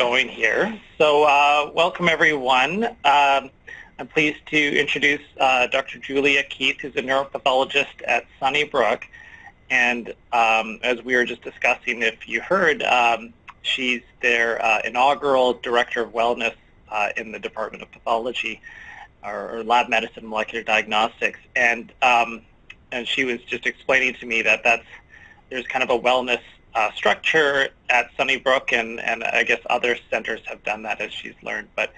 going here. So welcome everyone. I'm pleased to introduce Dr. Julia Keith, who's a neuropathologist at Sunnybrook. And as we were just discussing, if you heard, she's their inaugural Director of Wellness in the Department of Pathology or Lab Medicine Molecular Diagnostics. And she was just explaining to me that there's kind of a wellness structure at Sunnybrook, and I guess other centers have done that as she's learned. But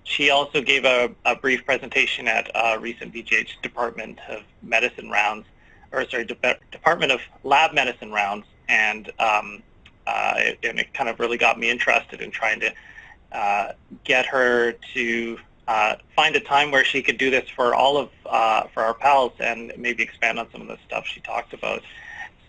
she also gave a brief presentation at a recent VGH Department of Medicine rounds, or sorry, Department of Lab Medicine rounds, and it kind of really got me interested in trying to get her to find a time where she could do this for all of for our pals and maybe expand on some of the stuff she talked about.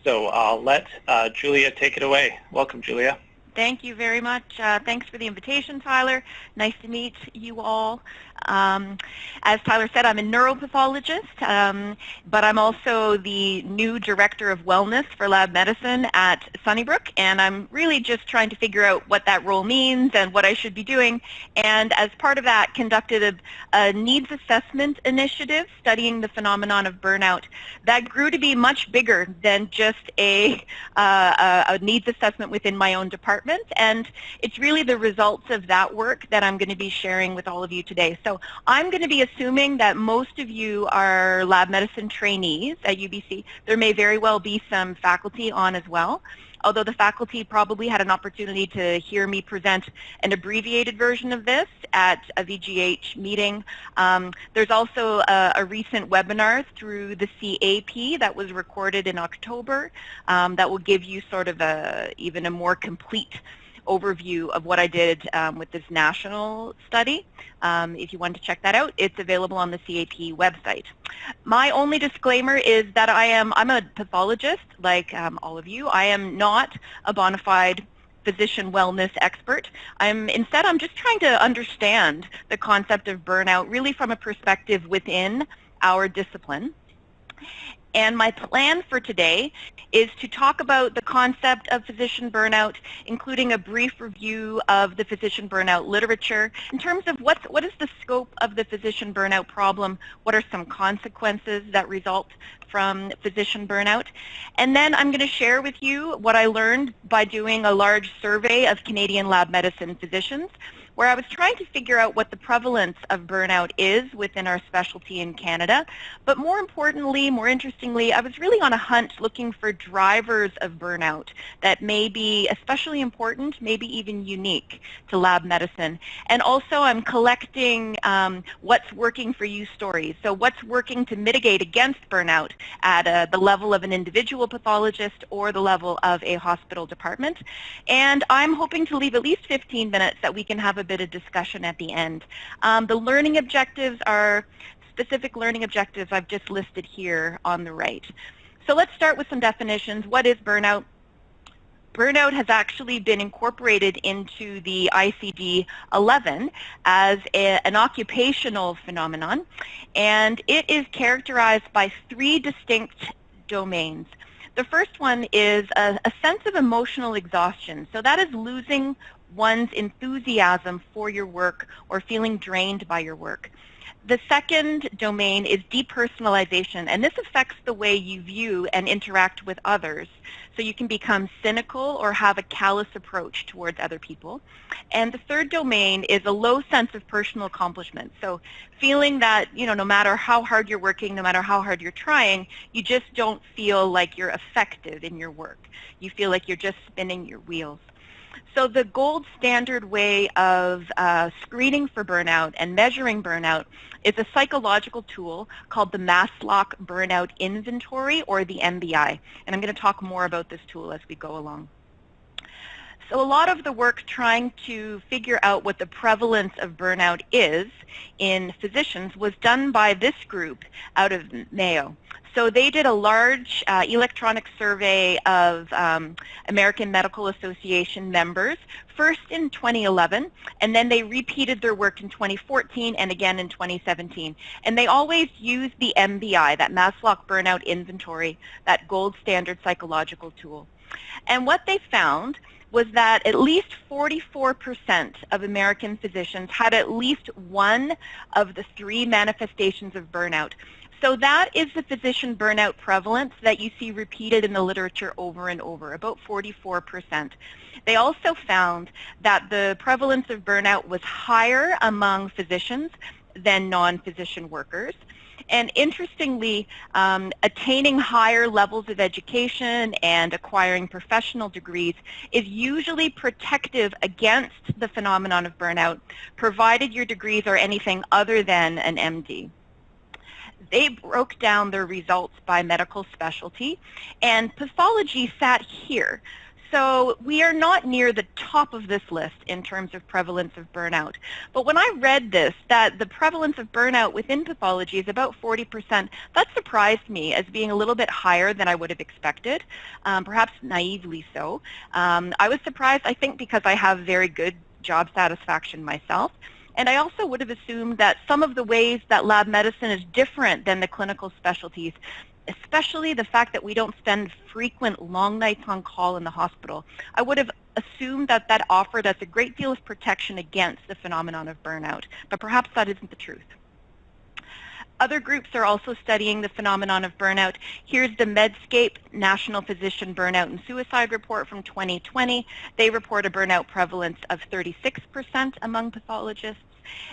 So I'll let Julia take it away. Welcome, Julia. Thank you very much. Thanks for the invitation, Tyler. Nice to meet you all. As Tyler said, I'm a neuropathologist, but I'm also the new Director of Wellness for Lab Medicine at Sunnybrook, and I'm really just trying to figure out what that role means and what I should be doing. And as part of that, conducted a needs assessment initiative studying the phenomenon of burnout that grew to be much bigger than just a needs assessment within my own department. And it's really the results of that work that I'm going to be sharing with all of you today. So I'm going to be assuming that most of you are lab medicine trainees at UBC. There may very well be some faculty on as well, although the faculty probably had an opportunity to hear me present an abbreviated version of this at a VGH meeting. There's also a recent webinar through the CAP that was recorded in October that will give you sort of even a more complete overview of what I did with this national study. If you want to check that out, it's available on the CAP website. My only disclaimer is that I'm a pathologist, like all of you. I am not a bona fide physician wellness expert. Instead, I'm just trying to understand the concept of burnout really from a perspective within our discipline. And my plan for today is to talk about the concept of physician burnout, including a brief review of the physician burnout literature in terms of what is the scope of the physician burnout problem, what are some consequences that result from physician burnout. And then I'm going to share with you what I learned by doing a large survey of Canadian lab medicine physicians, where I was trying to figure out what the prevalence of burnout is within our specialty in Canada. But more importantly, more interestingly, I was really on a hunt looking for drivers of burnout that may be especially important, maybe even unique to lab medicine. And also I'm collecting what's working for you stories. So what's working to mitigate against burnout at the level of an individual pathologist or the level of a hospital department. And I'm hoping to leave at least 15 minutes that we can have a bit of discussion at the end. The learning objectives are specific learning objectives I've just listed here on the right. So let's start with some definitions. What is burnout? Burnout has actually been incorporated into the ICD-11 as an occupational phenomenon, and it is characterized by three distinct domains. The first one is a sense of emotional exhaustion. So that is losing one's enthusiasm for your work or feeling drained by your work. The second domain is depersonalization, and this affects the way you view and interact with others. So you can become cynical or have a callous approach towards other people. And the third domain is a low sense of personal accomplishment. So feeling that, no matter how hard you're working, no matter how hard you're trying, you just don't feel like you're effective in your work. You feel like you're just spinning your wheels. So the gold standard way of screening for burnout and measuring burnout is a psychological tool called the Maslach Burnout Inventory, or the MBI. And I'm going to talk more about this tool as we go along. So a lot of the work trying to figure out what the prevalence of burnout is in physicians was done by this group out of Mayo. So they did a large electronic survey of American Medical Association members, first in 2011, and then they repeated their work in 2014 and again in 2017. And they always used the MBI, that Maslach Burnout Inventory, that gold standard psychological tool. And what they found was that at least 44% of American physicians had at least one of the 3 manifestations of burnout. So that is the physician burnout prevalence that you see repeated in the literature over and over, about 44%. They also found that the prevalence of burnout was higher among physicians than non-physician workers. And interestingly, attaining higher levels of education and acquiring professional degrees is usually protective against the phenomenon of burnout, provided your degrees are anything other than an MD. They broke down their results by medical specialty, and pathology sat here. So we are not near the top of this list in terms of prevalence of burnout. But when I read this, that the prevalence of burnout within pathology is about 40%, that surprised me as being a little bit higher than I would have expected, perhaps naively so. I was surprised, I think, because I have very good job satisfaction myself. And I also would have assumed that some of the ways that lab medicine is different than the clinical specialties, especially the fact that we don't spend frequent long nights on call in the hospital, I would have assumed that that offered us a great deal of protection against the phenomenon of burnout, but perhaps that isn't the truth. Other groups are also studying the phenomenon of burnout. Here's the Medscape National Physician Burnout and Suicide Report from 2020. They report a burnout prevalence of 36% among pathologists,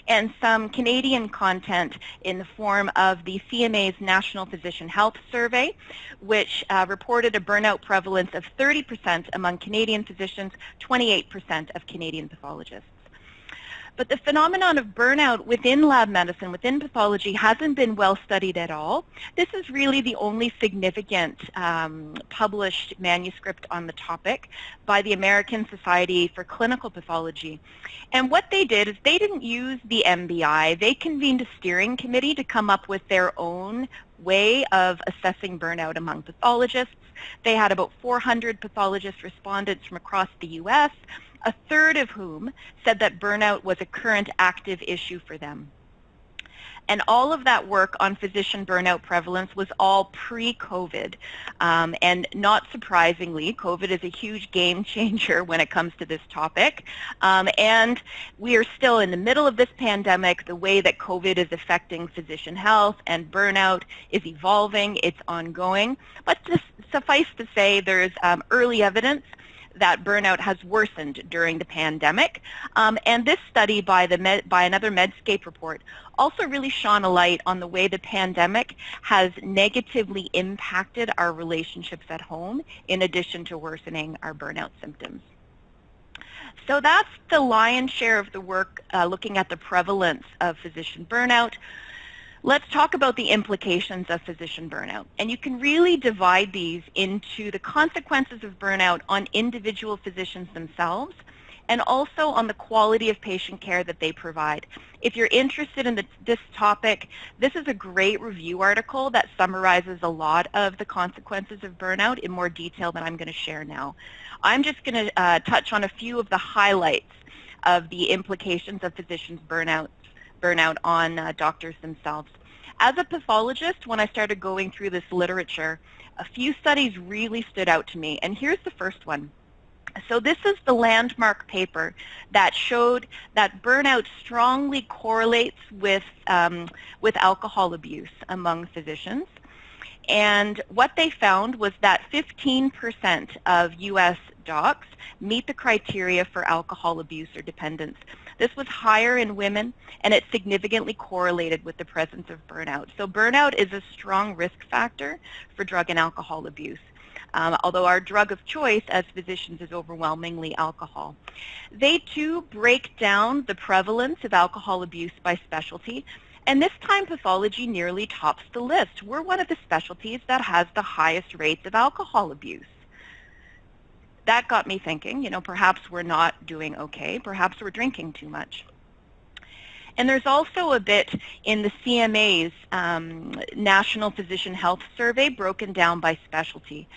and some Canadian content in the form of the CMA's National Physician Health Survey, which reported a burnout prevalence of 30% among Canadian physicians, 28% of Canadian pathologists. But the phenomenon of burnout within lab medicine, within pathology, hasn't been well studied at all. This is really the only significant published manuscript on the topic by the American Society for Clinical Pathology. And what they did is they didn't use the MBI. They convened a steering committee to come up with their own way of assessing burnout among pathologists. They had about 400 pathologist respondents from across the U.S., a third of whom said that burnout was a current active issue for them. And all of that work on physician burnout prevalence was all pre-COVID. And not surprisingly, COVID is a huge game changer when it comes to this topic. And we are still in the middle of this pandemic. The way that COVID is affecting physician health and burnout is evolving. It's ongoing. But suffice to say, there's early evidence that burnout has worsened during the pandemic. And this study by another Medscape report also really shone a light on the way the pandemic has negatively impacted our relationships at home, in addition to worsening our burnout symptoms. So that's the lion's share of the work looking at the prevalence of physician burnout. Let's talk about the implications of physician burnout. And you can really divide these into the consequences of burnout on individual physicians themselves and also on the quality of patient care that they provide. If you're interested in this topic, this is a great review article that summarizes a lot of the consequences of burnout in more detail than I'm going to share now. I'm just going to touch on a few of the highlights of the implications of physicians' burnout on doctors themselves. As a pathologist, when I started going through this literature, a few studies really stood out to me, and here's the first one. So this is the landmark paper that showed that burnout strongly correlates with alcohol abuse among physicians. And what they found was that 15% of U.S. docs meet the criteria for alcohol abuse or dependence. This was higher in women, and it significantly correlated with the presence of burnout. So burnout is a strong risk factor for drug and alcohol abuse, although our drug of choice as physicians is overwhelmingly alcohol. They too break down the prevalence of alcohol abuse by specialty, and this time pathology nearly tops the list. We're one of the specialties that has the highest rates of alcohol abuse. That got me thinking, perhaps we're not doing okay, perhaps we're drinking too much. And there's also a bit in the CMA's National Physician Health Survey broken down by specialty.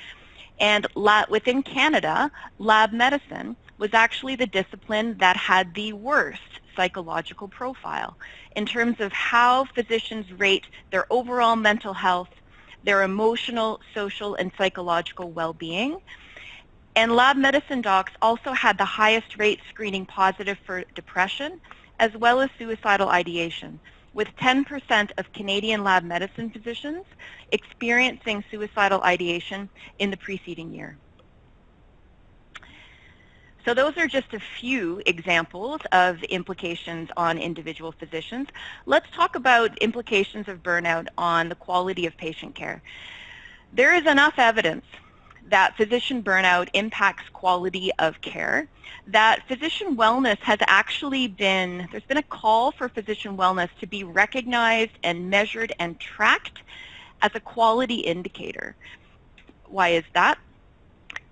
And within Canada, lab medicine was actually the discipline that had the worst psychological profile in terms of how physicians rate their overall mental health, their emotional, social, and psychological well-being. And lab medicine docs also had the highest rate screening positive for depression as well as suicidal ideation, with 10% of Canadian lab medicine physicians experiencing suicidal ideation in the preceding year. So those are just a few examples of implications on individual physicians. Let's talk about implications of burnout on the quality of patient care. There is enough evidence that physician burnout impacts quality of care, that physician wellness has actually been, there's been a call for physician wellness to be recognized and measured and tracked as a quality indicator. Why is that?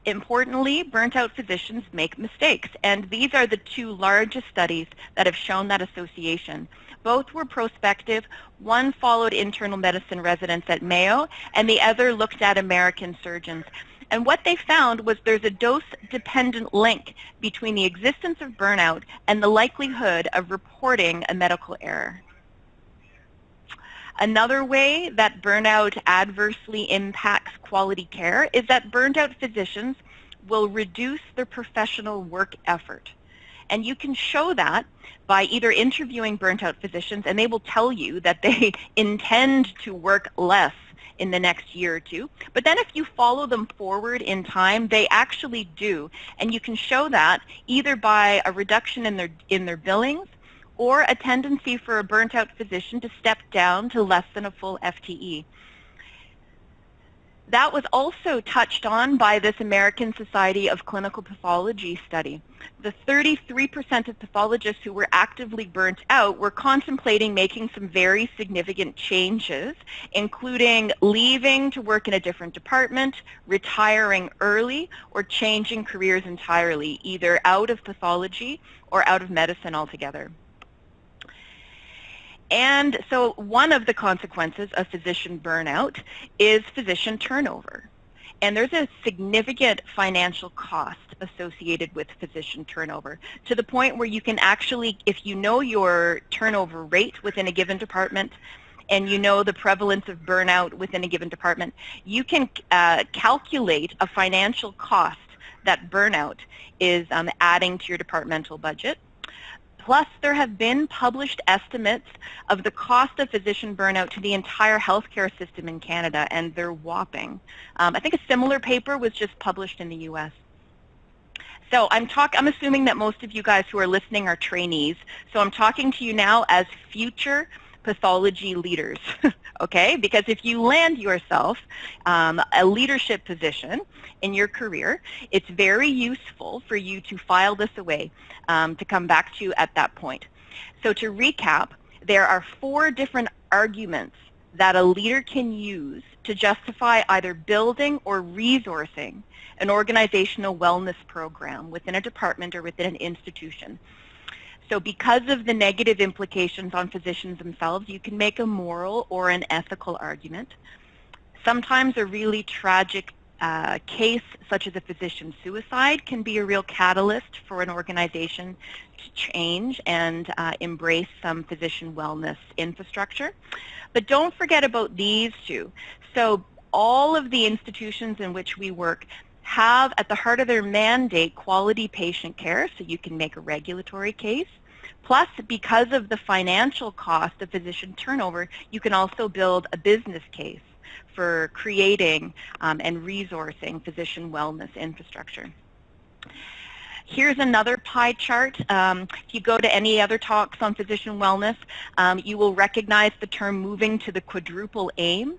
Importantly, burnt-out physicians make mistakes, and these are the two largest studies that have shown that association. Both were prospective. One followed internal medicine residents at Mayo, and the other looked at American surgeons. And what they found was there's a dose-dependent link between the existence of burnout and the likelihood of reporting a medical error. Another way that burnout adversely impacts quality care is that burnt-out physicians will reduce their professional work effort. And you can show that by either interviewing burnt-out physicians, and they will tell you that they intend to work less in the next year or two. But then if you follow them forward in time, they actually do. And you can show that either by a reduction in their billings or a tendency for a burnt-out physician to step down to less than a full FTE. That was also touched on by this American Society of Clinical Pathology study. The 33% of pathologists who were actively burnt out were contemplating making some very significant changes, including leaving to work in a different department, retiring early, or changing careers entirely, either out of pathology or out of medicine altogether. And so one of the consequences of physician burnout is physician turnover. And there's a significant financial cost associated with physician turnover, to the point where you can actually, if you know your turnover rate within a given department and you know the prevalence of burnout within a given department, you can calculate a financial cost that burnout is adding to your departmental budget. Plus, there have been published estimates of the cost of physician burnout to the entire healthcare system in Canada, and they're whopping. I think a similar paper was just published in the US. So I'm assuming that most of you guys who are listening are trainees, so I'm talking to you now as future pathology leaders, okay? Because if you land yourself a leadership position in your career, it's very useful for you to file this away to come back to at that point. So to recap, there are 4 different arguments that a leader can use to justify either building or resourcing an organizational wellness program within a department or within an institution. So because of the negative implications on physicians themselves, you can make a moral or an ethical argument. Sometimes a really tragic case, such as a physician suicide, can be a real catalyst for an organization to change and embrace some physician wellness infrastructure. But don't forget about these 2. So all of the institutions in which we work have at the heart of their mandate quality patient care, so you can make a regulatory case. Plus, because of the financial cost of physician turnover, you can also build a business case for creating and resourcing physician wellness infrastructure. Here's another pie chart. If you go to any other talks on physician wellness, you will recognize the term moving to the quadruple aim.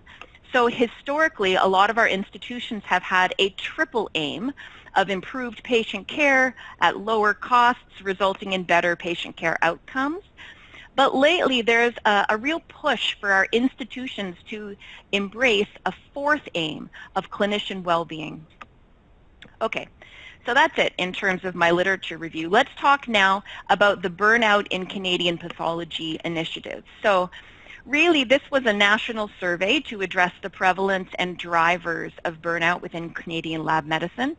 So historically, a lot of our institutions have had a triple aim of improved patient care at lower costs, resulting in better patient care outcomes. But lately, there's a real push for our institutions to embrace a 4th aim of clinician well-being. Okay, so that's it in terms of my literature review. Let's talk now about the Burnout in Canadian Pathology initiative. So really, this was a national survey to address the prevalence and drivers of burnout within Canadian lab medicine,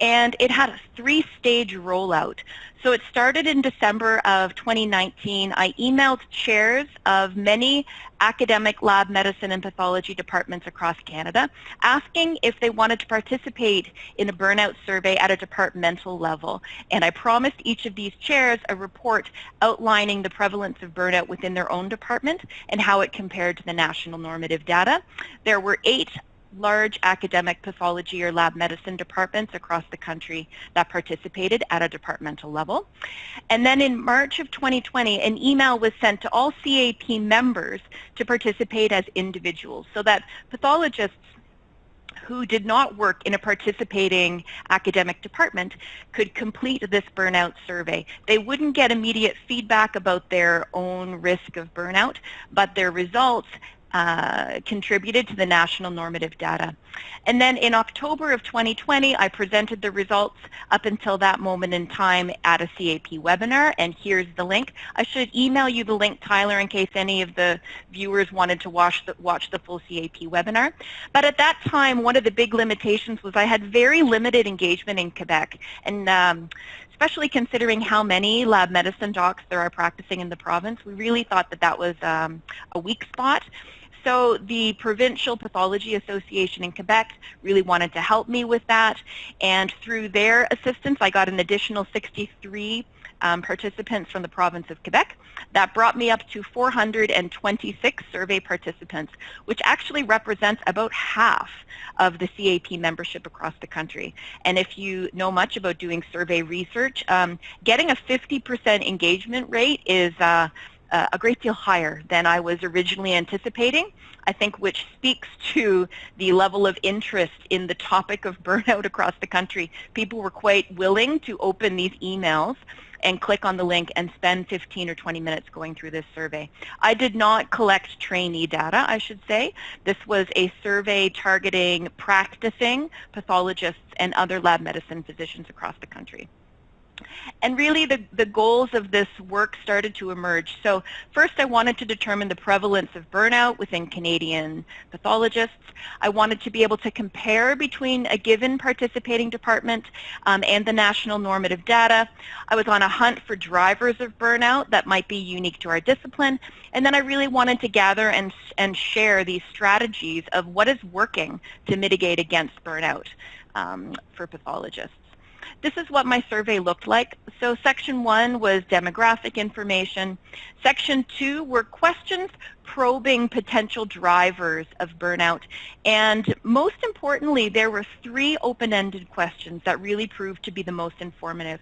and it had a 3-stage rollout. So it started in December of 2019. I emailed chairs of many academic lab medicine and pathology departments across Canada, asking if they wanted to participate in a burnout survey at a departmental level. And I promised each of these chairs a report outlining the prevalence of burnout within their own department and how it compared to the national normative data. There were 8 large academic pathology or lab medicine departments across the country that participated at a departmental level. And then in March of 2020, an email was sent to all CAP members to participate as individuals, so that pathologists who did not work in a participating academic department could complete this burnout survey. They wouldn't get immediate feedback about their own risk of burnout, but their results contributed to the national normative data. And then in October of 2020, I presented the results up until that moment in time at a CAP webinar, and here's the link. I should email you the link, Tyler, in case any of the viewers wanted to watch the full CAP webinar. But at that time, one of the big limitations was I had very limited engagement in Quebec, and especially considering how many lab medicine docs there are practicing in the province, we really thought that that was a weak spot. So the Provincial Pathology Association in Quebec really wanted to help me with that, and through their assistance I got an additional 63 participants from the province of Quebec. That brought me up to 426 survey participants, which actually represents about half of the CAP membership across the country. And if you know much about doing survey research, getting a 50% engagement rate is a great deal higher than I was originally anticipating, I think, which speaks to the level of interest in the topic of burnout across the country. People were quite willing to open these emails and click on the link and spend 15 or 20 minutes going through this survey. I did not collect trainee data, I should say. This was a survey targeting practicing pathologists and other lab medicine physicians across the country. And really the goals of this work started to emerge. So first I wanted to determine the prevalence of burnout within Canadian pathologists. I wanted to be able to compare between a given participating department and the national normative data. I was on a hunt for drivers of burnout that might be unique to our discipline. And then I really wanted to gather and share these strategies of what is working to mitigate against burnout for pathologists. This is what my survey looked like. So section 1 was demographic information. Section 2 were questions probing potential drivers of burnout. And most importantly, there were 3 open-ended questions that really proved to be the most informative.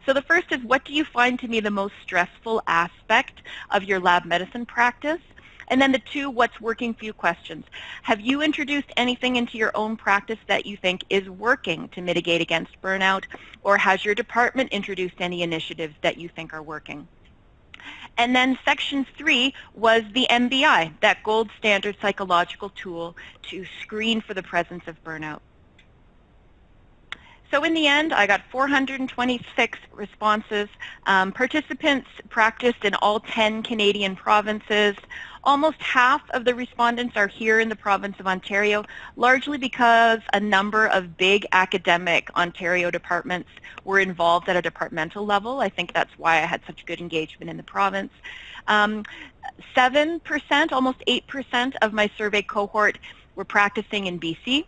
So the first is, what do you find to be the most stressful aspect of your lab medicine practice? And then the 2, what's working for you questions. Have you introduced anything into your own practice that you think is working to mitigate against burnout? Or has your department introduced any initiatives that you think are working? And then section 3 was the MBI, that gold standard psychological tool to screen for the presence of burnout. So in the end, I got 426 responses. Participants practiced in all 10 Canadian provinces. Almost half of the respondents are here in the province of Ontario, largely because a number of big academic Ontario departments were involved at a departmental level. I think that's why I had such good engagement in the province. 7%, almost 8% of my survey cohort were practicing in BC.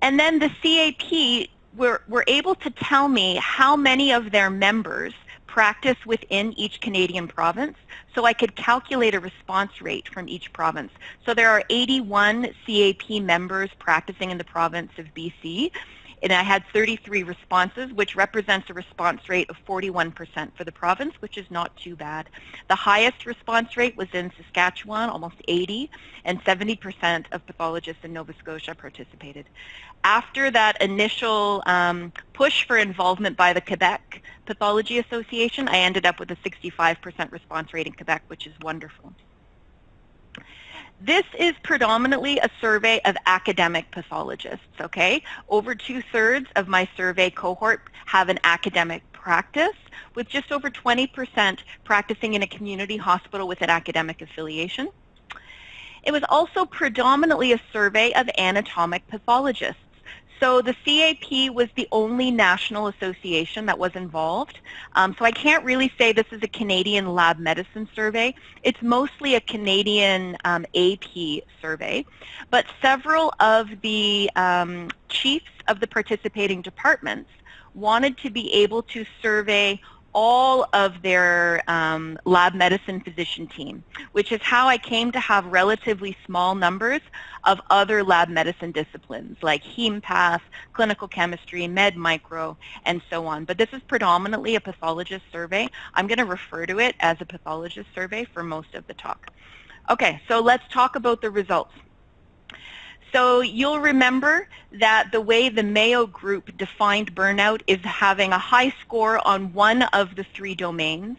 And then the CAP were able to tell me how many of their members practice within each Canadian province, so I could calculate a response rate from each province. So there are 81 CAP members practicing in the province of BC, and I had 33 responses, which represents a response rate of 41% for the province, which is not too bad. The highest response rate was in Saskatchewan, almost 80, and 70% of pathologists in Nova Scotia participated. After that initial push for involvement by the Quebec Pathology Association, I ended up with a 65% response rate in Quebec, which is wonderful. This is predominantly a survey of academic pathologists, okay? Over 2/3 of my survey cohort have an academic practice, with just over 20% practicing in a community hospital with an academic affiliation. It was also predominantly a survey of anatomic pathologists. So the CAP was the only national association that was involved. So I can't really say this is a Canadian lab medicine survey. It's mostly a Canadian AP survey. But several of the chiefs of the participating departments wanted to be able to survey all of their lab medicine physician team, which is how I came to have relatively small numbers of other lab medicine disciplines like hemopath, clinical chemistry, med micro, and so on. But this is predominantly a pathologist survey. I'm going to refer to it as a pathologist survey for most of the talk. Okay, so let's talk about the results. So you'll remember that the way the Mayo Group defined burnout is having a high score on one of the 3 domains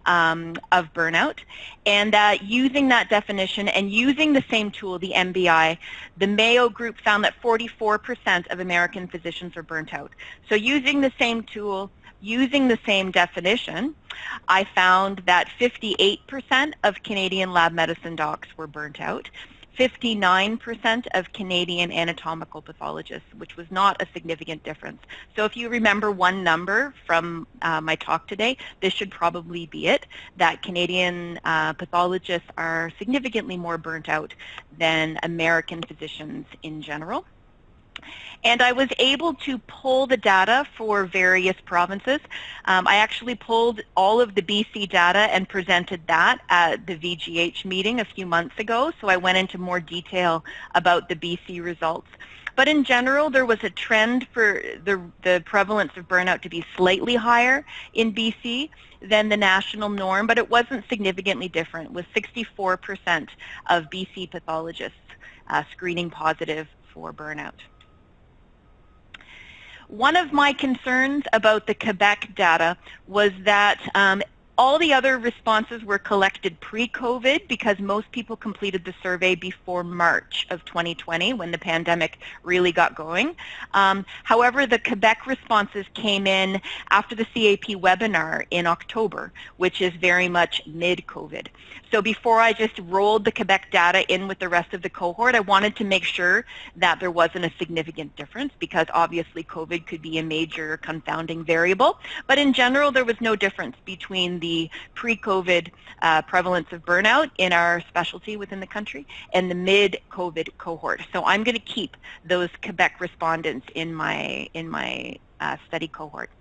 of burnout, and that using that definition and using the same tool, the MBI, the Mayo Group found that 44% of American physicians are burnt out. So using the same tool, using the same definition, I found that 58% of Canadian lab medicine docs were burnt out, 59% of Canadian anatomical pathologists, which was not a significant difference. So if you remember one number from my talk today, this should probably be it, that Canadian pathologists are significantly more burnt out than American physicians in general. And I was able to pull the data for various provinces. I actually pulled all of the BC data and presented that at the VGH meeting a few months ago, so I went into more detail about the BC results. But in general, there was a trend for the prevalence of burnout to be slightly higher in BC than the national norm, but it wasn't significantly different, with 64% of BC pathologists screening positive for burnout. One of my concerns about the Quebec data was that all the other responses were collected pre-COVID because most people completed the survey before March of 2020 when the pandemic really got going. However, the Quebec responses came in after the CAP webinar in October, which is very much mid-COVID. So before I just rolled the Quebec data in with the rest of the cohort, I wanted to make sure that there wasn't a significant difference because obviously COVID could be a major confounding variable. But in general, there was no difference between the pre-COVID prevalence of burnout in our specialty within the country and the mid-COVID cohort. So I'm going to keep those Quebec respondents in my study cohort.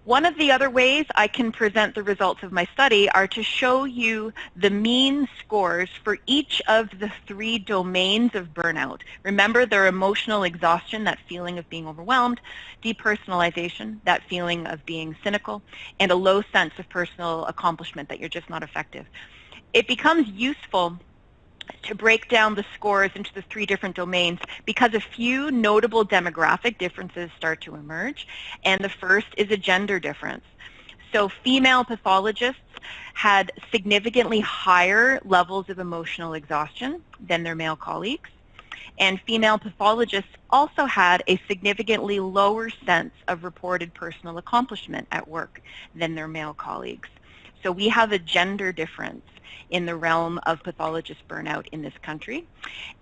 One of the other ways I can present the results of my study are to show you the mean scores for each of the 3 domains of burnout. Remember, they're emotional exhaustion, that feeling of being overwhelmed, depersonalization, that feeling of being cynical, and a low sense of personal accomplishment, that you're just not effective. It becomes useful to break down the scores into the 3 different domains because a few notable demographic differences start to emerge, and the first is a gender difference. So female pathologists had significantly higher levels of emotional exhaustion than their male colleagues, and female pathologists also had a significantly lower sense of reported personal accomplishment at work than their male colleagues. So we have a gender difference in the realm of pathologist burnout in this country.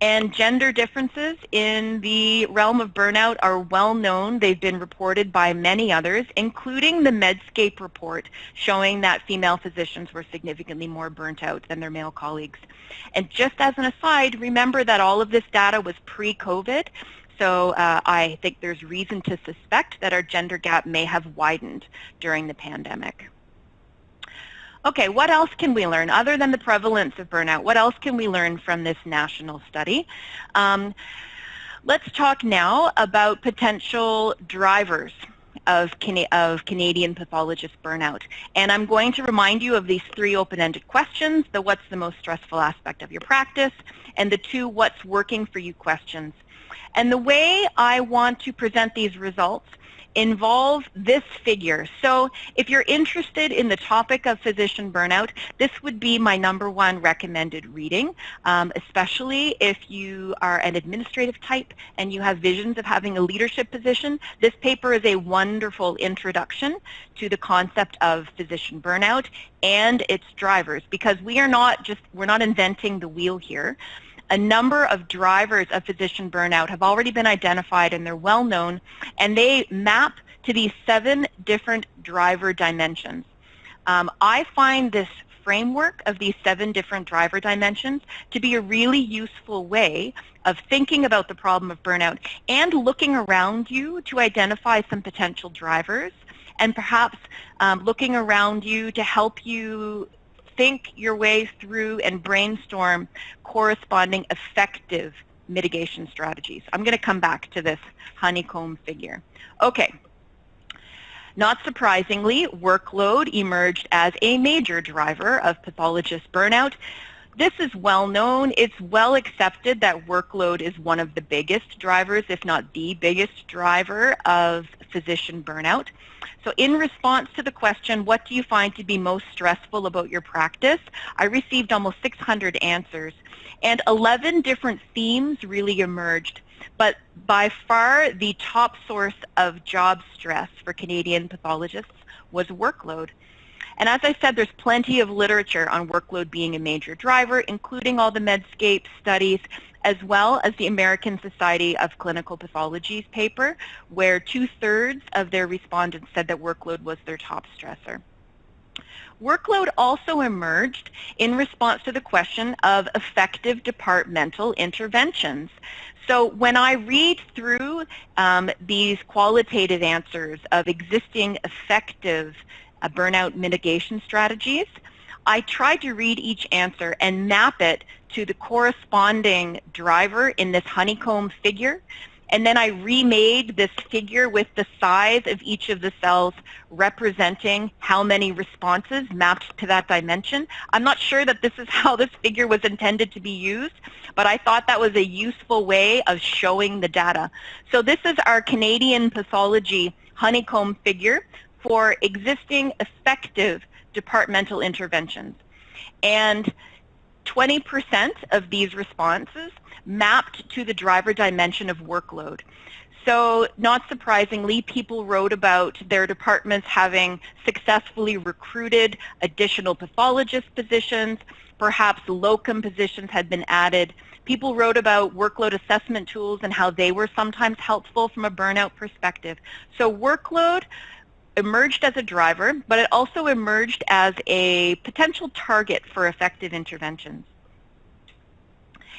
And gender differences in the realm of burnout are well known. They've been reported by many others, including the Medscape report showing that female physicians were significantly more burnt out than their male colleagues. And just as an aside, remember that all of this data was pre-COVID. So I think there's reason to suspect that our gender gap may have widened during the pandemic. Okay, what else can we learn other than the prevalence of burnout? What else can we learn from this national study? Let's talk now about potential drivers of Canadian pathologist burnout. And I'm going to remind you of these 3 open-ended questions, the what's the most stressful aspect of your practice, and the 2 what's working for you questions. And the way I want to present these results involve this figure. So if you're interested in the topic of physician burnout, this would be my #1 recommended reading, especially if you are an administrative type and you have visions of having a leadership position. This paper is a wonderful introduction to the concept of physician burnout and its drivers, because we're not inventing the wheel here. a number of drivers of physician burnout have already been identified, and they're well known, and they map to these 7 different driver dimensions. I find this framework of these 7 different driver dimensions to be a really useful way of thinking about the problem of burnout and looking around you to identify some potential drivers, and perhaps looking around you to help you think your way through and brainstorm corresponding effective mitigation strategies. I'm going to come back to this honeycomb figure. Okay. Not surprisingly, workload emerged as a major driver of pathologist burnout. This is well known. It's well accepted that workload is one of the biggest drivers, if not the biggest driver of physician burnout. So in response to the question, what do you find to be most stressful about your practice? I received almost 600 answers, and 11 different themes really emerged. But by far, the top source of job stress for Canadian pathologists was workload. And as I said, there's plenty of literature on workload being a major driver, including all the Medscape studies, as well as the American Society of Clinical Pathology's paper, where 2/3 of their respondents said that workload was their top stressor. Workload also emerged in response to the question of effective departmental interventions. So when I read through these qualitative answers of existing effective burnout mitigation strategies, I try to read each answer and map it to the corresponding driver in this honeycomb figure. And then I remade this figure with the size of each of the cells representing how many responses mapped to that dimension. I'm not sure that this is how this figure was intended to be used, but I thought that was a useful way of showing the data. So this is our Canadian pathology honeycomb figure for existing effective departmental interventions. And 20% of these responses mapped to the driver dimension of workload. So not surprisingly, people wrote about their departments having successfully recruited additional pathologist positions, perhaps locum positions had been added. People wrote about workload assessment tools and how they were sometimes helpful from a burnout perspective. So workload emerged as a driver, but it also emerged as a potential target for effective interventions.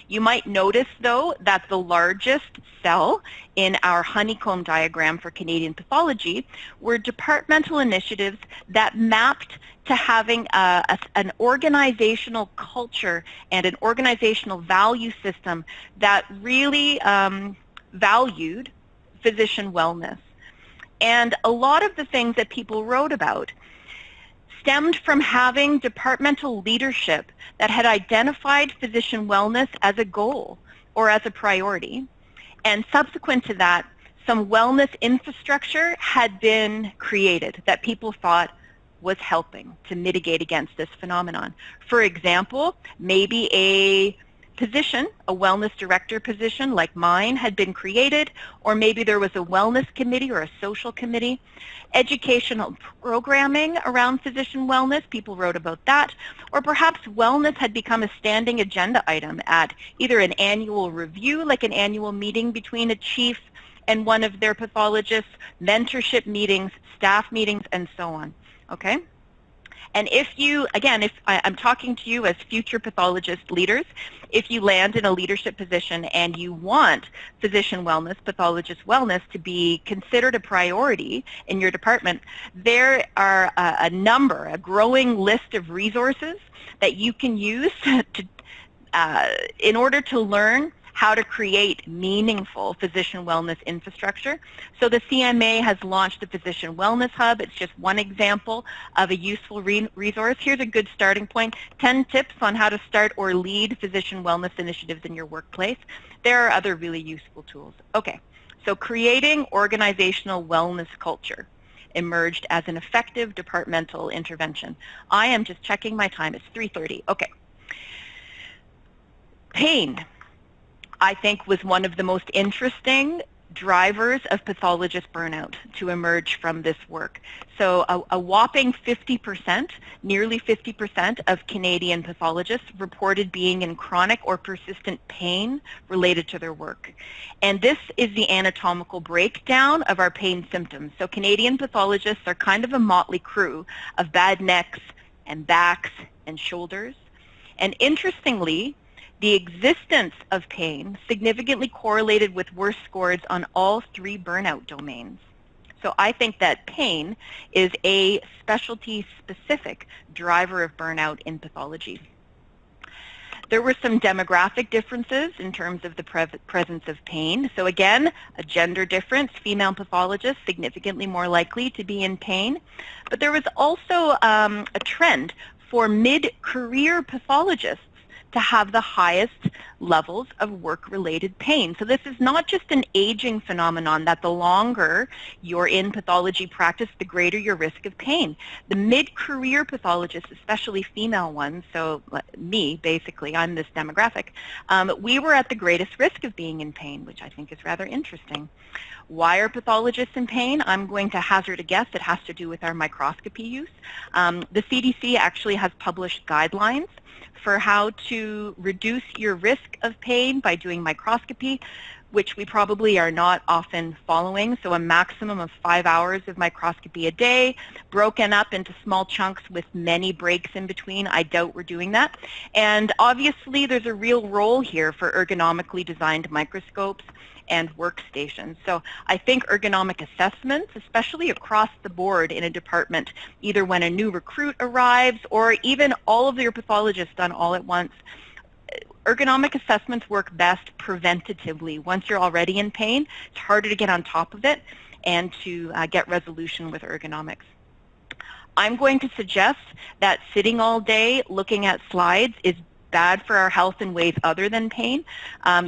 You might notice, though, that the largest cell in our honeycomb diagram for Canadian pathology were departmental initiatives that mapped to having an organizational culture and an organizational value system that really valued physician wellness. And a lot of the things that people wrote about stemmed from having departmental leadership that had identified physician wellness as a goal or as a priority. And subsequent to that, some wellness infrastructure had been created that people thought was helping to mitigate against this phenomenon. For example, maybe a position, a wellness director position like mine had been created, or maybe there was a wellness committee or a social committee. Educational programming around physician wellness, people wrote about that, or perhaps wellness had become a standing agenda item at either an annual review, like an annual meeting between a chief and one of their pathologists, mentorship meetings, staff meetings, and so on, okay? And if you, again, if I'm talking to you as future pathologist leaders, if you land in a leadership position and you want physician wellness, pathologist wellness to be considered a priority in your department, there are a growing list of resources that you can use in order to learn how to create meaningful physician wellness infrastructure. So the CMA has launched the Physician Wellness Hub. It's just one example of a useful resource. Here's a good starting point, 10 tips on how to start or lead physician wellness initiatives in your workplace. There are other really useful tools. Okay, so creating organizational wellness culture emerged as an effective departmental intervention. I am just checking my time, it's 3:30, okay. Pain, I think, was one of the most interesting drivers of pathologist burnout to emerge from this work. So a whopping 50%, nearly 50% of Canadian pathologists reported being in chronic or persistent pain related to their work. And this is the anatomical breakdown of our pain symptoms. So Canadian pathologists are kind of a motley crew of bad necks and backs and shoulders. And interestingly, the existence of pain significantly correlated with worse scores on all 3 burnout domains. So I think that pain is a specialty-specific driver of burnout in pathology. There were some demographic differences in terms of the presence of pain. So again, a gender difference, female pathologists significantly more likely to be in pain. But there was also a trend for mid-career pathologists to have the highest levels of work-related pain. So this is not just an aging phenomenon that the longer you're in pathology practice, the greater your risk of pain. The mid-career pathologists, especially female ones, so me basically, I'm this demographic, we were at the greatest risk of being in pain, which I think is rather interesting. Why are pathologists in pain? I'm going to hazard a guess. It has to do with our microscopy use. The CDC actually has published guidelines for how to reduce your risk of pain by doing microscopy, which we probably are not often following. So a maximum of 5 hours of microscopy a day, broken up into small chunks with many breaks in between. I doubt we're doing that. And obviously there's a real role here for ergonomically designed microscopes and workstations. So I think ergonomic assessments, especially across the board in a department, either when a new recruit arrives or even all of your pathologists done all at once, ergonomic assessments work best preventatively. Once you're already in pain, it's harder to get on top of it and to get resolution with ergonomics. I'm going to suggest that sitting all day looking at slides is bad for our health in ways other than pain.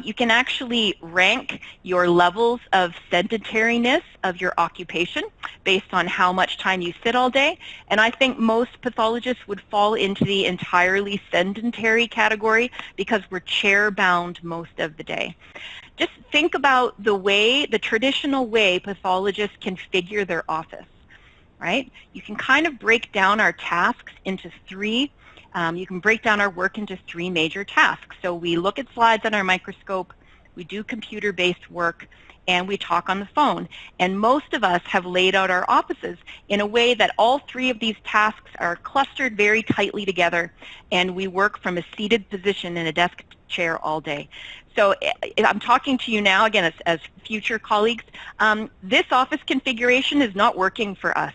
You can actually rank your levels of sedentariness of your occupation based on how much time you sit all day, and I think most pathologists would fall into the entirely sedentary category because we're chair-bound most of the day. Just think about the traditional way pathologists configure their office, right? You can kind of break down our tasks into 3. You can break down our work into 3 major tasks. So we look at slides on our microscope, we do computer-based work, and we talk on the phone. And most of us have laid out our offices in a way that all 3 of these tasks are clustered very tightly together, and we work from a seated position in a desk chair all day. So I'm talking to you now, again, as future colleagues. This office configuration is not working for us.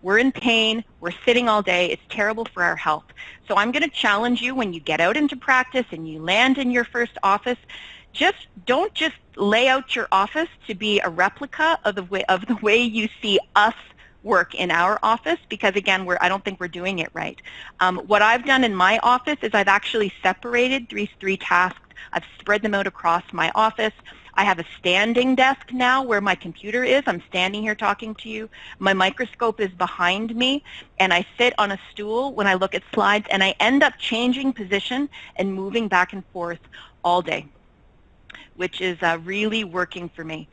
We're in pain, we're sitting all day, it's terrible for our health. So I'm going to challenge you when you get out into practice and you land in your first office, don't just lay out your office to be a replica of the way you see us work in our office, because again, I don't think we're doing it right. What I've done in my office is I've actually separated 3 tasks. I've spread them out across my office. I have a standing desk now where my computer is. I'm standing here talking to you. My microscope is behind me, and I sit on a stool when I look at slides, and I end up changing position and moving back and forth all day, which is really working for me.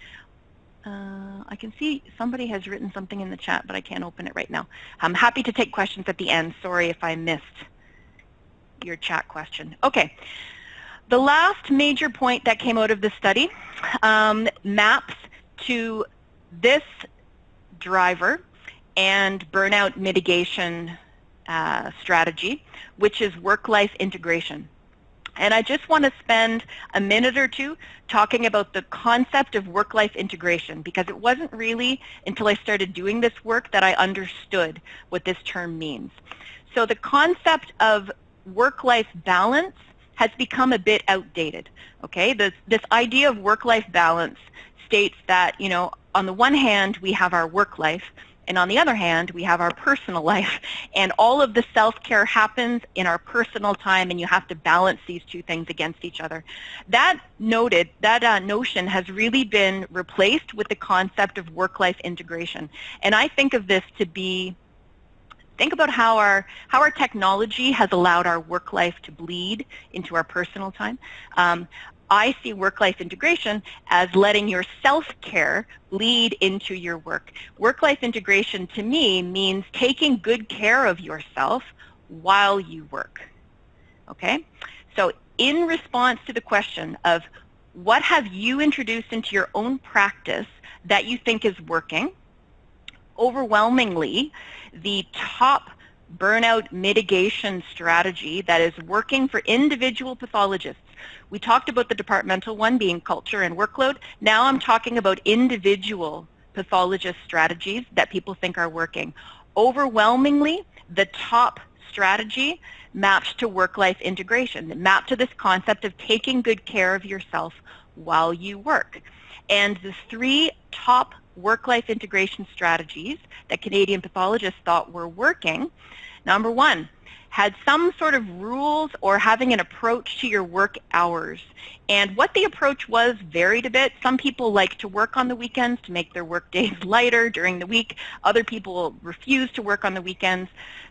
I can see somebody has written something in the chat, but I can't open it right now. I'm happy to take questions at the end. Sorry if I missed your chat question. Okay. The last major point that came out of the study maps to this driver and burnout mitigation strategy, which is work-life integration. And I just want to spend a minute or 2 talking about the concept of work-life integration, because it wasn't really until I started doing this work that I understood what this term means. So the concept of work-life balance has become a bit outdated. Okay, this idea of work-life balance states that, you know, on the one hand we have our work life, and on the other hand we have our personal life, and all of the self-care happens in our personal time, and you have to balance these 2 things against each other. That notion has really been replaced with the concept of work-life integration, and I think of this to be, think about how our technology has allowed our work life to bleed into our personal time. I see work-life integration as letting your self-care lead into your work. Work-life integration to me means taking good care of yourself while you work. Okay? So in response to the question of what have you introduced into your own practice that you think is working, overwhelmingly, the top burnout mitigation strategy that is working for individual pathologists. We talked about the departmental one being culture and workload. Now I'm talking about individual pathologist strategies that people think are working. Overwhelmingly, the top strategy maps to work-life integration, mapped to this concept of taking good care of yourself while you work. And the three top work-life integration strategies that Canadian pathologists thought were working, number one, had some sort of rules or having an approach to your work hours. And what the approach was varied a bit. Some people like to work on the weekends to make their work days lighter during the week. Other people refuse to work on the weekends.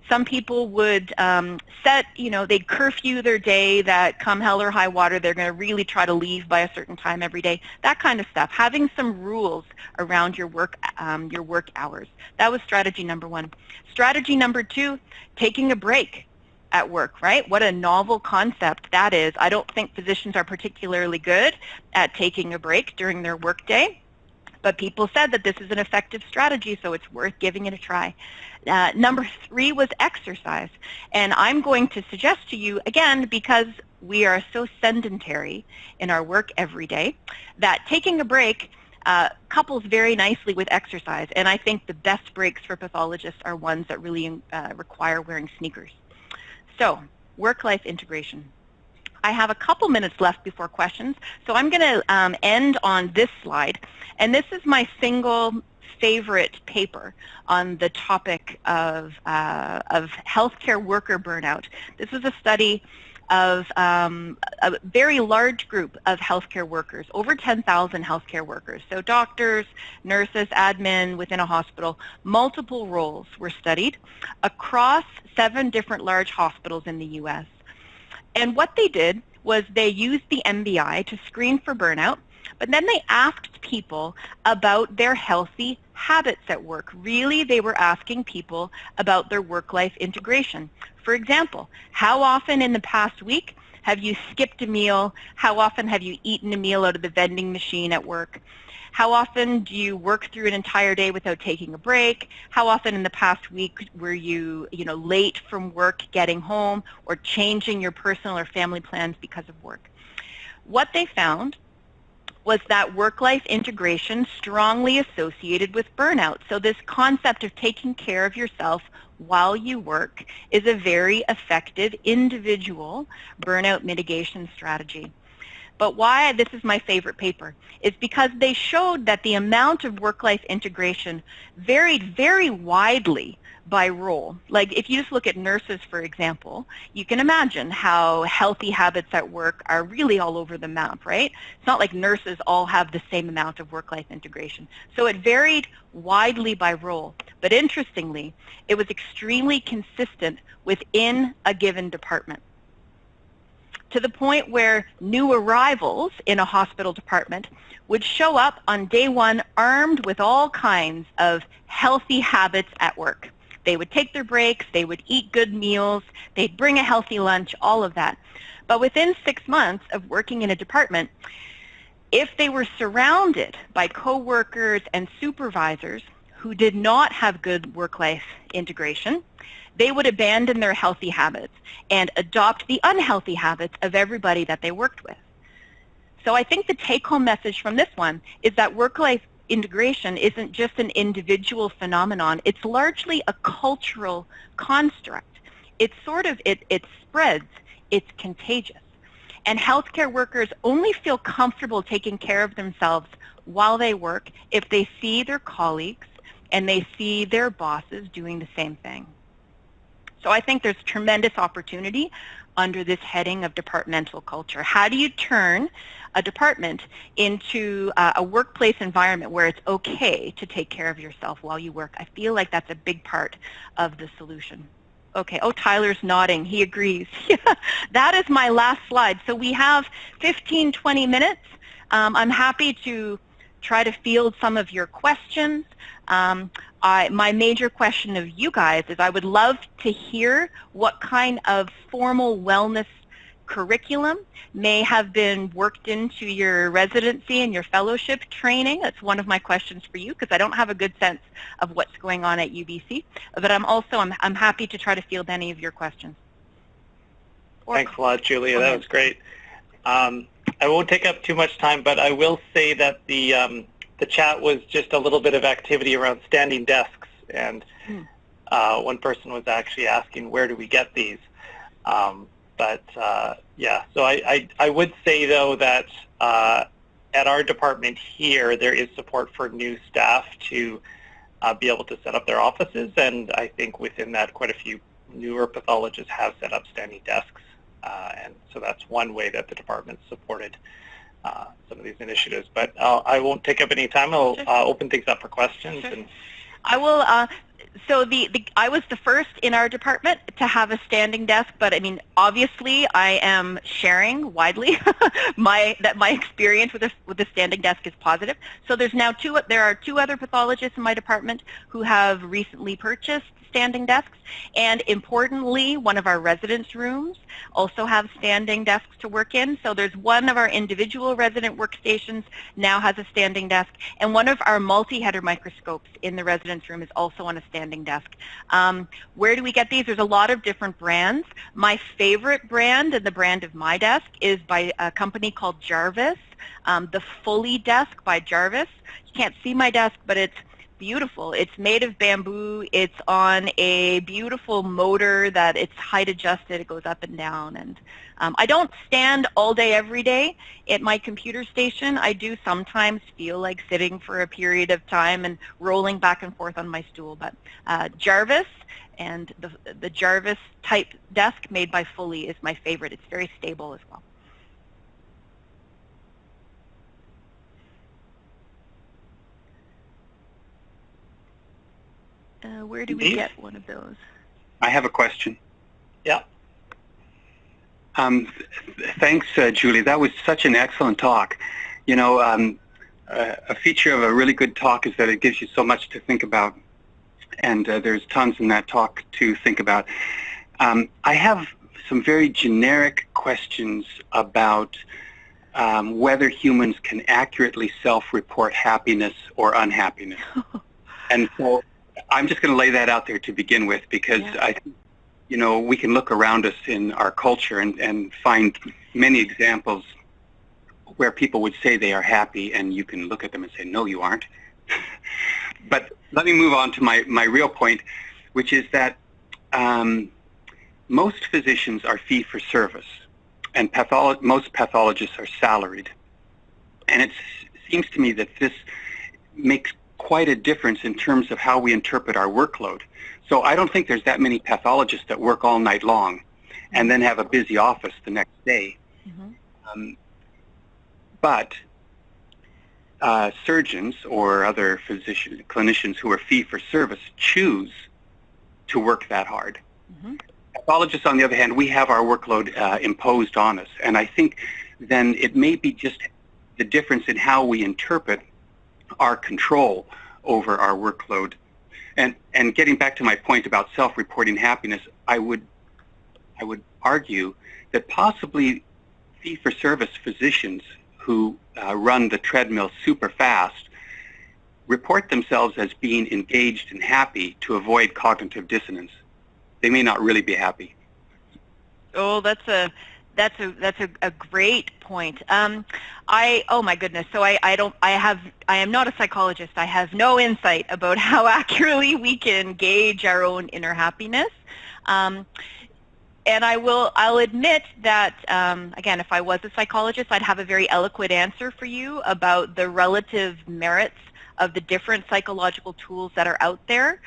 Some people would set, they'd curfew their day that come hell or high water, they're going to really try to leave by a certain time every day. That kind of stuff. Having some rules around your work hours. That was strategy number one. Strategy number two, taking a break at work, right? What a novel concept that is. I don't think physicians are particularly good at taking a break during their workday, but people said that this is an effective strategy, so it's worth giving it a try. Number three was exercise, and I'm going to suggest to you, again, because we are so sedentary in our work every day, that taking a break couples very nicely with exercise, and I think the best breaks for pathologists are ones that really require wearing sneakers. So, work-life integration. I have a couple minutes left before questions, so I'm going to end on this slide. And this is my single favorite paper on the topic of healthcare worker burnout. This was a study of a very large group of healthcare workers, over 10,000 healthcare workers. So doctors, nurses, admin within a hospital, multiple roles were studied across 7 different large hospitals in the U.S. And what they did was they used the MBI to screen for burnout, but then they asked people about their healthy habits at work. Really, they were asking people about their work-life integration. For example, how often in the past week have you skipped a meal? How often have you eaten a meal out of the vending machine at work? How often do you work through an entire day without taking a break? How often in the past week were you, late from work getting home or changing your personal or family plans because of work? What they found was that work-life integration strongly associated with burnout. So this concept of taking care of yourself while you work is a very effective individual burnout mitigation strategy. But why this is my favorite paper is because they showed that the amount of work-life integration varied very widely by role. Like if you just look at nurses, for example, you can imagine how healthy habits at work are really all over the map, right? It's not like nurses all have the same amount of work-life integration. So it varied widely by role. But interestingly, it was extremely consistent within a given department, to the point where new arrivals in a hospital department would show up on day one armed with all kinds of healthy habits at work. They would take their breaks, they would eat good meals, they'd bring a healthy lunch, all of that. But within 6 months of working in a department, if they were surrounded by coworkers and supervisors who did not have good work-life integration, they would abandon their healthy habits and adopt the unhealthy habits of everybody that they worked with. So I think the take-home message from this one is that work-life integration isn't just an individual phenomenon, it's largely a cultural construct. It's it spreads, it's contagious. And healthcare workers only feel comfortable taking care of themselves while they work if they see their colleagues and they see their bosses doing the same thing. So I think there's tremendous opportunity under this heading of departmental culture. How do you turn a department into a workplace environment where it's okay to take care of yourself while you work? I feel like that's a big part of the solution. Okay. Oh, Tyler's nodding. He agrees. That is my last slide. So we have 15, 20 minutes. I'm happy to try to field some of your questions. My major question of you guys is I would love to hear what kind of formal wellness curriculum may have been worked into your residency and your fellowship training. That's one of my questions for you, because I don't have a good sense of what's going on at UBC. But I'm happy to try to field any of your questions. Thanks a lot, Julia. That was great. I won't take up too much time, but I will say that the chat was just a little bit of activity around standing desks, and one person was actually asking, where do we get these? Yeah, so I would say, though, that at our department here, there is support for new staff to be able to set up their offices, and I think within that, quite a few newer pathologists have set up standing desks, and so that's one way that the department supported some of these initiatives. But I won't take up any time. I'll open things up for questions. Sure. And I will. So I was the first in our department to have a standing desk, but I mean, obviously, I am sharing widely that my experience with the standing desk is positive. So there are two other pathologists in my department who have recently purchased standing desks, and importantly, one of our residence rooms also have standing desks to work in. So there's one of our individual resident workstations now has a standing desk, and one of our multi-header microscopes in the residence room is also on a standing desk. Where do we get these? There's a lot of different brands. My favorite brand, and the brand of my desk, is by a company called Jarvis, the Fully desk by Jarvis. You can't see my desk, but it's beautiful. It's made of bamboo. It's on a beautiful motor that it's height adjusted. It goes up and down. And I don't stand all day every day at my computer station. I do sometimes feel like sitting for a period of time and rolling back and forth on my stool. But Jarvis and the Jarvis type desk made by Fully is my favorite. It's very stable as well. Where do we get one of those? I have a question. Yeah. Thanks, Julie. That was such an excellent talk. You know, a feature of a really good talk is that it gives you so much to think about, and there's tons in that talk to think about. I have some very generic questions about whether humans can accurately self-report happiness or unhappiness. And so I'm just going to lay that out there to begin with, because I think, you know, we can look around us in our culture and find many examples where people would say they are happy, and you can look at them and say, no, you aren't. But let me move on to my real point, which is that most physicians are fee-for-service, and most pathologists are salaried. And it seems to me that this makes quite a difference in terms of how we interpret our workload. So I don't think there's that many pathologists that work all night long and then have a busy office the next day. But surgeons or other clinicians who are fee-for-service choose to work that hard. Pathologists, on the other hand, we have our workload imposed on us. And I think then it may be just the difference in how we interpret our control over our workload. And getting back to my point about self-reporting happiness, I would argue that possibly fee-for-service physicians who run the treadmill super fast report themselves as being engaged and happy to avoid cognitive dissonance. They may not really be happy. Oh, that's a great point. Oh my goodness. So I am not a psychologist. I have no insight about how accurately we can gauge our own inner happiness. And I'll admit that, again, if I was a psychologist, I'd have a very eloquent answer for you about the relative merits of the different psychological tools that are out there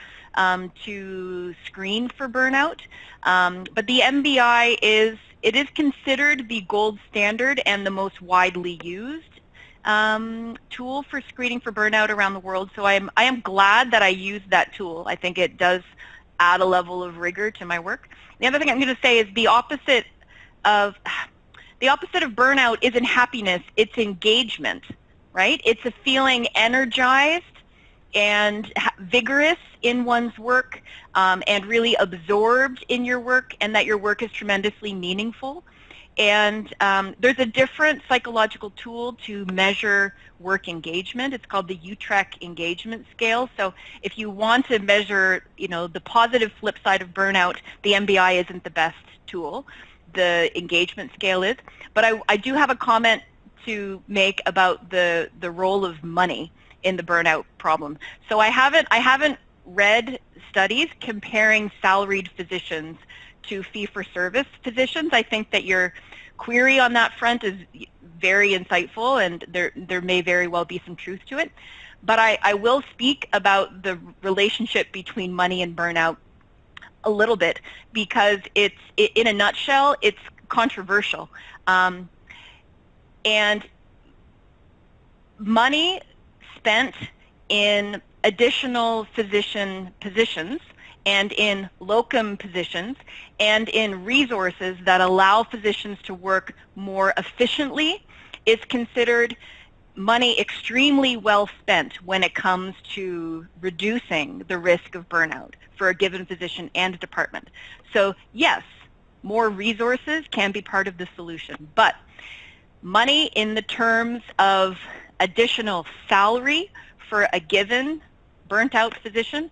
to screen for burnout. But the MBI is considered the gold standard and the most widely used tool for screening for burnout around the world. So I am glad that I used that tool. I think it does add a level of rigor to my work. The other thing I'm going to say is the opposite of burnout isn't happiness, it's engagement, right? It's a feeling energized and vigorous in one's work, and really absorbed in your work, and that your work is tremendously meaningful. And there's a different psychological tool to measure work engagement. It's called the Utrecht engagement scale. So if you want to measure, the positive flip side of burnout, the MBI isn't the best tool. The engagement scale is. But I do have a comment to make about the role of money in the burnout problem. So I haven't read studies comparing salaried physicians to fee-for-service physicians. I think that your query on that front is very insightful, and there may very well be some truth to it. But I will speak about the relationship between money and burnout a little bit, because in a nutshell, it's controversial. And money spent in additional physician positions and in locum positions and in resources that allow physicians to work more efficiently is considered money extremely well spent when it comes to reducing the risk of burnout for a given physician and department. So yes, more resources can be part of the solution, but money in the terms of additional salary for a given burnt out physician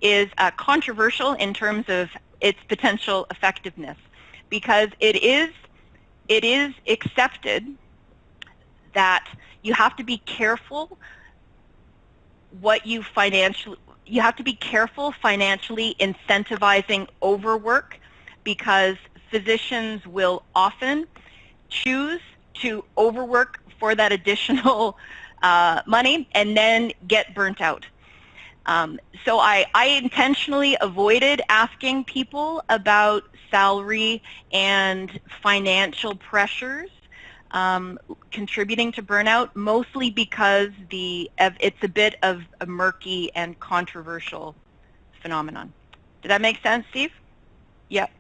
is controversial in terms of its potential effectiveness, because it is accepted that you have to be careful financially incentivizing overwork, because physicians will often choose to overwork for that additional money and then get burnt out. So I intentionally avoided asking people about salary and financial pressures contributing to burnout, mostly because it's a bit of a murky and controversial phenomenon. Did that make sense, Steve? Yep.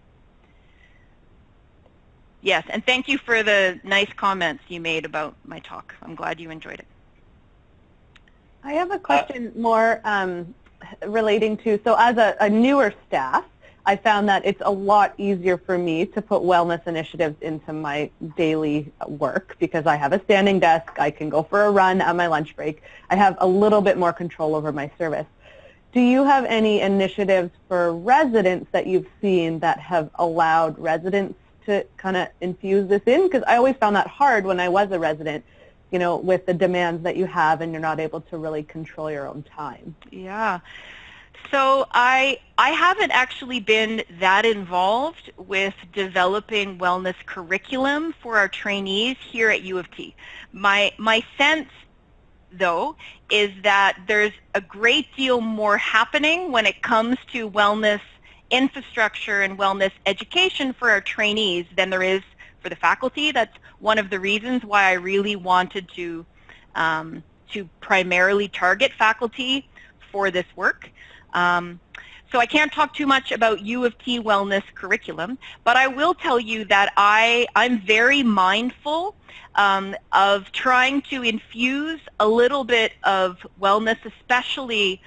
Yes, and thank you for the nice comments you made about my talk. I'm glad you enjoyed it. I have a question more relating to, so as a newer staff, I found that it's a lot easier for me to put wellness initiatives into my daily work because I have a standing desk, I can go for a run at my lunch break. I have a little bit more control over my service. Do you have any initiatives for residents that you've seen that have allowed residents to kind of infuse this in? Because I always found that hard when I was a resident, you know, with the demands that you have and you're not able to really control your own time. Yeah. So I haven't actually been that involved with developing wellness curriculum for our trainees here at U of T. My sense, though, is that there's a great deal more happening when it comes to wellness infrastructure and wellness education for our trainees than there is for the faculty. That's one of the reasons why I really wanted to primarily target faculty for this work. So I can't talk too much about U of T wellness curriculum, but I will tell you that I'm very mindful of trying to infuse a little bit of wellness, especially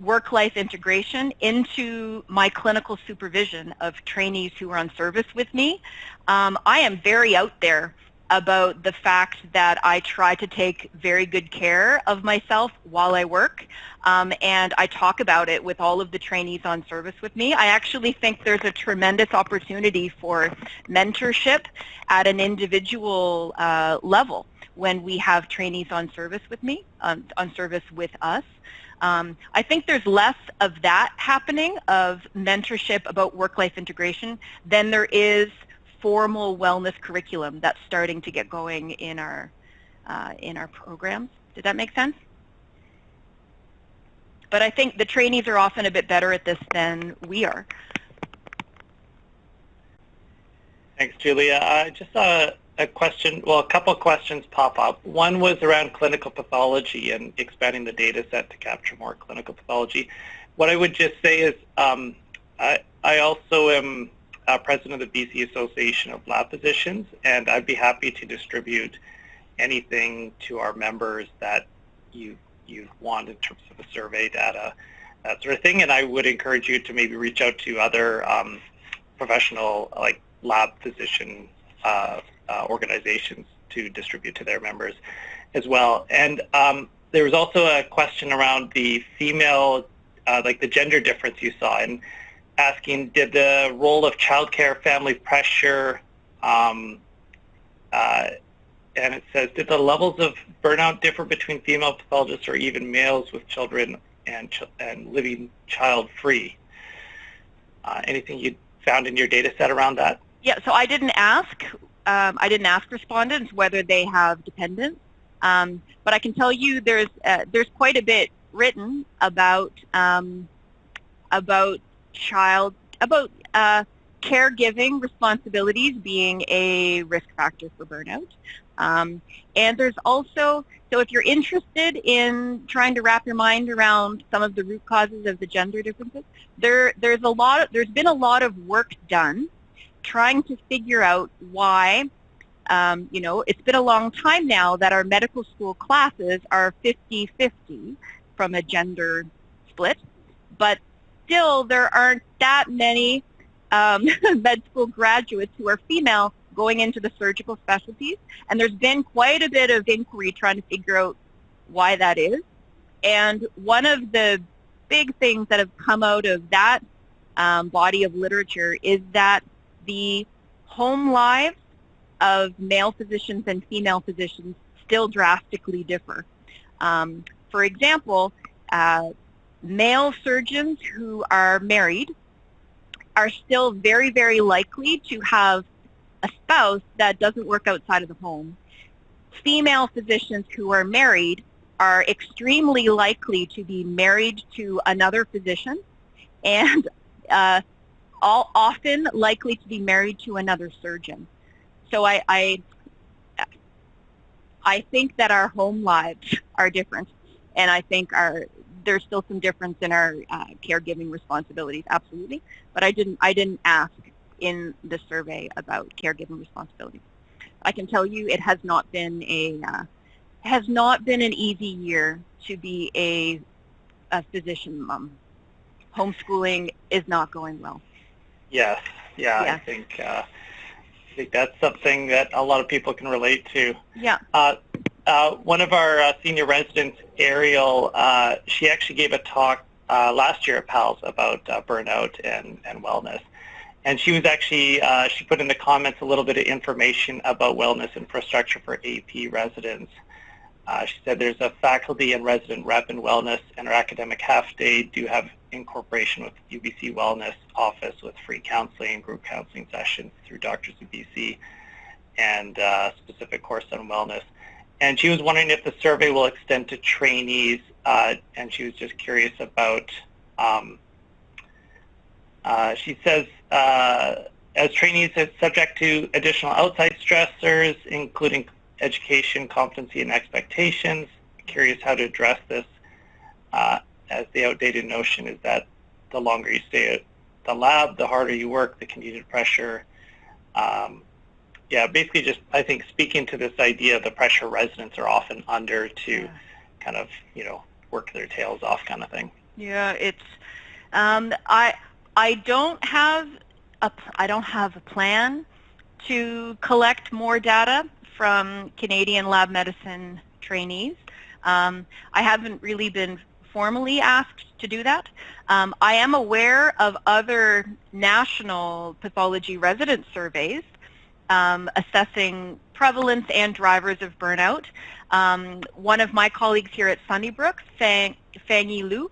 work-life integration, into my clinical supervision of trainees who are on service with me. I am very out there about the fact that I try to take very good care of myself while I work, and I talk about it with all of the trainees on service with me. I actually think there's a tremendous opportunity for mentorship at an individual level when we have trainees on service with me, on service with us. I think there's less of that happening, of mentorship about work-life integration, than there is formal wellness curriculum that's starting to get going in our programs. Did that make sense? But I think the trainees are often a bit better at this than we are. Thanks, Julia. Just a question, well, a couple of questions pop up. One was around clinical pathology and expanding the data set to capture more clinical pathology. what I would just say is I also am president of the BC Association of Lab Physicians, and I'd be happy to distribute anything to our members that you want in terms of a survey data, that sort of thing. And I would encourage you to maybe reach out to other professional, like lab physician organizations, to distribute to their members as well. And there was also a question around the female, like the gender difference you saw, and asking, did the role of childcare, family pressure, and it says, did the levels of burnout differ between female pathologists or even males with children and living child-free? Anything you found in your data set around that? Yeah, so I didn't ask respondents whether they have dependents, but I can tell you there's quite a bit written about caregiving responsibilities being a risk factor for burnout. And there's also, so if you're interested in trying to wrap your mind around some of the root causes of the gender differences, there's been a lot of work done trying to figure out why, it's been a long time now that our medical school classes are 50-50 from a gender split, but still there aren't that many med school graduates who are female going into the surgical specialties, and there's been quite a bit of inquiry trying to figure out why that is. And one of the big things that have come out of that body of literature is that the home lives of male physicians and female physicians still drastically differ. For example, male surgeons who are married are still very, very likely to have a spouse that doesn't work outside of the home. Female physicians who are married are extremely likely to be married to another physician, and often likely to be married to another surgeon. So I think that our home lives are different, and I think there's still some difference in our caregiving responsibilities, absolutely. But I didn't ask in the survey about caregiving responsibilities. I can tell you it has not been an easy year to be a physician mom. Homeschooling is not going well. Yes, yeah. I think that's something that a lot of people can relate to. Yeah. One of our senior residents, Ariel, she actually gave a talk last year at PALS about burnout and wellness. And she was actually, she put in the comments a little bit of information about wellness infrastructure for AP residents. She said there's a faculty and resident rep in wellness, and our academic half-day do have incorporation with UBC Wellness Office with free counseling, group counseling sessions through Doctors of BC, and a specific course on wellness. And she was wondering if the survey will extend to trainees, and she was just curious about, she says, as trainees are subject to additional outside stressors, including education, competency, and expectations, curious how to address this, as the outdated notion is that the longer you stay at the lab, the harder you work, the continued pressure. Yeah, basically just, I think, speaking to this idea of the pressure residents are often under to kind of, work their tails off kind of thing. Yeah, it's, I don't have a plan to collect more data from Canadian lab medicine trainees. I haven't really been formally asked to do that. I am aware of other national pathology resident surveys assessing prevalence and drivers of burnout. One of my colleagues here at Sunnybrook, Fangyi Liu,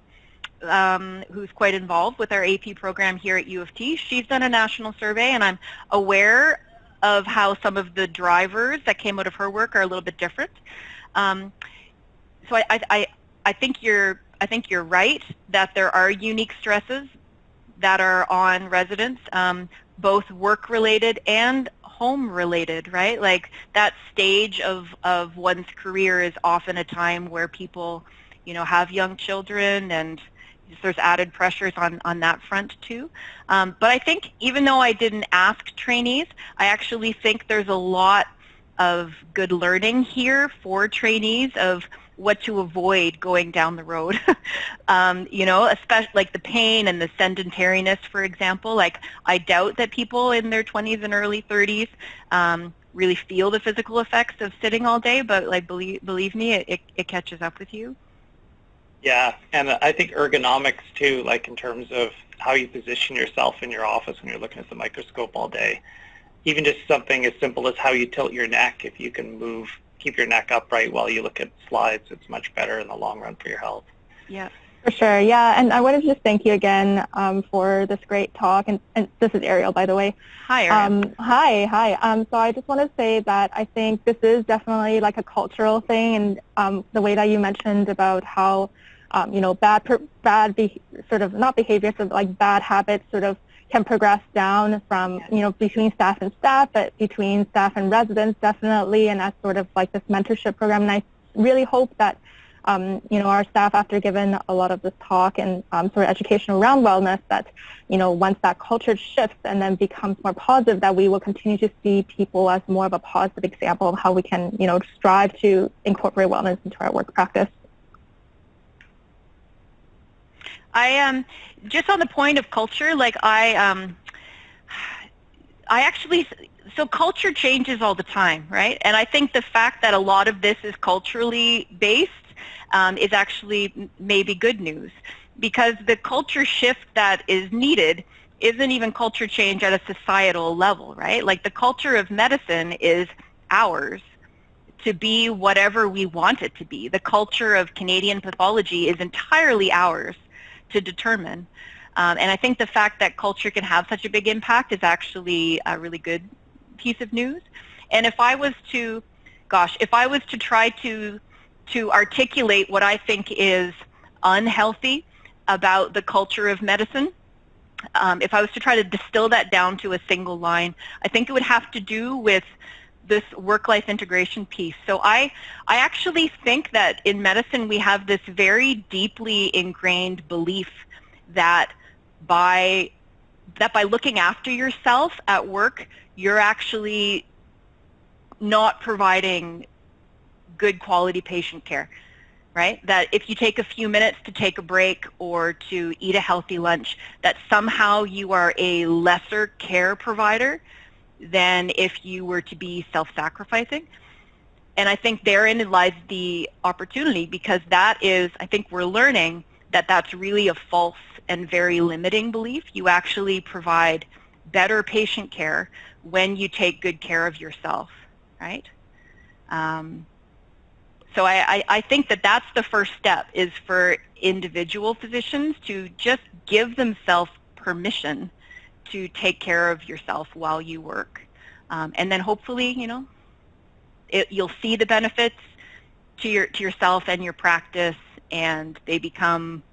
who's quite involved with our AP program here at U of T, she's done a national survey, and I'm aware of how some of the drivers that came out of her work are a little bit different. So I think you're right that there are unique stresses that are on residents, both work-related and home-related, right? Like that stage of one's career is often a time where people, have young children and, there's added pressures on that front too. But I think even though I didn't ask trainees, I actually think there's a lot of good learning here for trainees of what to avoid going down the road. You know, especially like the pain and the sedentariness, for example. Like, I doubt that people in their 20s and early 30s really feel the physical effects of sitting all day, but like believe me, it catches up with you. Yeah, and I think ergonomics too, like in terms of how you position yourself in your office when you're looking at the microscope all day. Even just something as simple as how you tilt your neck. If you can keep your neck upright while you look at slides, it's much better in the long run for your health. Yeah. For sure, yeah, and I wanted to just thank you again for this great talk, and this is Ariel, by the way. Hi, Ariel. Hi. So I just want to say that I think this is definitely like a cultural thing, and the way that you mentioned about how, you know, bad sort of, not behavior, sort of like bad habits sort of can progress down from, you know, between staff and staff, but between staff and residents definitely, and that's sort of like this mentorship program, and I really hope that you know, our staff, after given a lot of this talk and sort of education around wellness, that, you know, once that culture shifts and then becomes more positive, that we will continue to see people as more of a positive example of how we can, you know, strive to incorporate wellness into our work practice. I just on the point of culture, like I actually, so culture changes all the time, right? And I think the fact that a lot of this is culturally based is actually maybe good news, because the culture shift that is needed isn't even culture change at a societal level, right? Like, the culture of medicine is ours to be whatever we want it to be. The culture of Canadian pathology is entirely ours to determine. And I think the fact that culture can have such a big impact is actually a really good piece of news. And if I was to try to articulate what I think is unhealthy about the culture of medicine, if I was to try to distill that down to a single line, I think it would have to do with this work-life integration piece. So I actually think that in medicine we have this very deeply ingrained belief that by looking after yourself at work, you're actually not providing good quality patient care, right? That if you take a few minutes to take a break or to eat a healthy lunch, that somehow you are a lesser care provider than if you were to be self-sacrificing. And I think therein lies the opportunity, because that is, I think we're learning that that's really a false and very limiting belief. You actually provide better patient care when you take good care of yourself, right? So I think that that's the first step, is for individual physicians to just give themselves permission to take care of yourself while you work. And then hopefully, you know, you'll see the benefits to yourself and your practice, and they become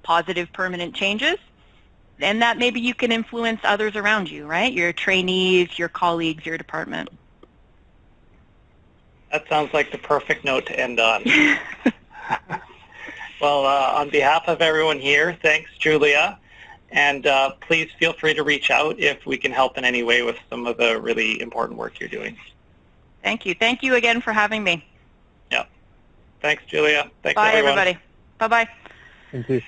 positive, permanent changes. And that maybe you can influence others around you, right? Your trainees, your colleagues, your department. That sounds like the perfect note to end on. Well, on behalf of everyone here, thanks, Julia. And please feel free to reach out if we can help in any way with some of the really important work you're doing. Thank you. Thank you again for having me. Yeah. Thanks, Julia. Thanks, Bye, everyone. everybody. Bye-bye. Thank you.